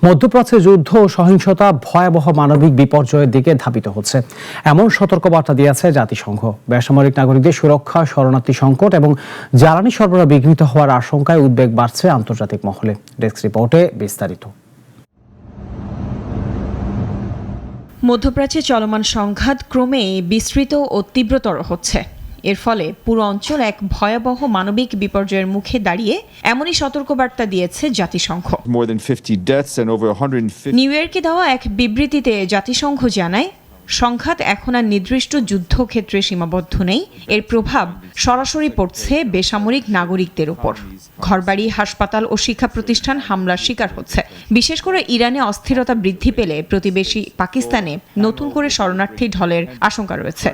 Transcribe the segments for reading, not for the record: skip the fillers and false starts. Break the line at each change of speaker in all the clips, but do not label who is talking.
মধ্যপ্রাচ্যে যুদ্ধ ও সহিংসতা ভয়াবহ মানবিক বিপর্যয়ের দিকে ধাবিত হচ্ছে এমন সতর্কবার্তা দিয়েছে জাতিসংঘ। বেসামরিক নাগরিকদের সুরক্ষা, শরণার্থী সংকট এবং জ্বালানি সরবরাহ বিঘ্নিত হওয়ার আশঙ্কায় উদ্বেগ বাড়ছে আন্তর্জাতিক মহলে। ডেস্ক রিপোর্টে বিস্তারিত।
মধ্যপ্রাচ্যে চলমান সংঘাত ক্রমে বিস্তৃত ও তীব্রতর হচ্ছে। এর ফলে পুরো অঞ্চল এক ভয়াবহ মানবিক বিপর্যয়ের মুখে দাঁড়িয়ে এমনই সতর্কবার্তা দিয়েছে জাতিসংঘ। নিউ ইয়র্কে দেওয়া এক বিবৃতিতে জাতিসংঘ জানায়, সংঘাত এখন আর নির্দিষ্ট যুদ্ধক্ষেত্রে সীমাবদ্ধ নেই। এর প্রভাব সরাসরি পড়ছে বেসামরিক নাগরিকদের উপর। ঘরবাড়ি, হাসপাতাল ও শিক্ষা প্রতিষ্ঠান হামলার শিকার হচ্ছে। বিশেষ করে ইরানে অস্থিরতা বৃদ্ধি পেলে প্রতিবেশী পাকিস্তানে নতুন করে শরণার্থী ঢলের আশঙ্কা রয়েছে।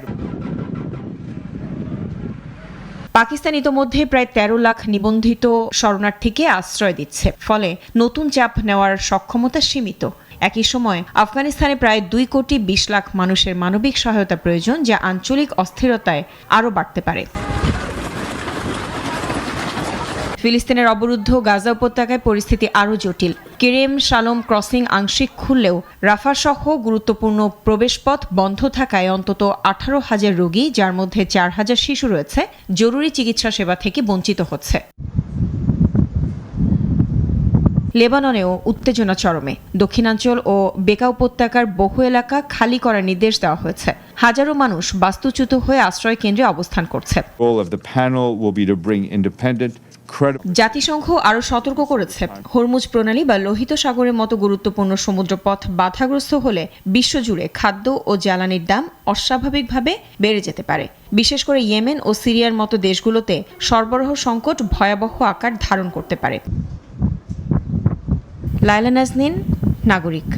পাকিস্তান ইতোমধ্যে প্রায় ১৩ লাখ নিবন্ধিত শরণার্থীকে আশ্রয় দিচ্ছে, ফলে নতুন চাপ নেওয়ার সক্ষমতা সীমিত। একই সময় আফগানিস্তানে প্রায় ২,২০ লাখ মানুষের মানবিক সহায়তা প্রয়োজন, যা আঞ্চলিক অস্থিরতায় আরও বাড়তে পারে। ফিলিস্তিনের অবরুদ্ধ গাজা উপত্যকায় পরিস্থিতি আরও জটিল। কেরেম শালোম ক্রসিং আংশিক খুললেও রাফা সহ গুরুত্বপূর্ণ প্রবেশপথ বন্ধ থাকায় অন্তত ১৮,০০০ রোগী, যার মধ্যে ৪,০০০ শিশু রয়েছে, জরুরি চিকিৎসা সেবা থেকে বঞ্চিত হচ্ছে। লেবাননেও উত্তেজনা চরমে। দক্ষিণাঞ্চল ও বেকা উপত্যকার বহু এলাকা খালি করার নির্দেশ দেওয়া হয়েছে। হাজারো মানুষ বাস্তুচ্যুত হয়ে আশ্রয় কেন্দ্রে অবস্থান করছে। জাতিসংঘ আরও সতর্ক করেছে, হরমুজ প্রণালী বা লোহিত সাগরের মতো গুরুত্বপূর্ণ সমুদ্রপথ বাধাগ্রস্ত হলে বিশ্বজুড়ে খাদ্য ও জ্বালানির দাম অস্বাভাবিকভাবে বেড়ে যেতে পারে। বিশেষ করে ইয়েমেন ও সিরিয়ার মতো দেশগুলোতে সরবরাহ সংকট ভয়াবহ আকার ধারণ করতে পারে। লায়লা নাজনীন, নাগরিক।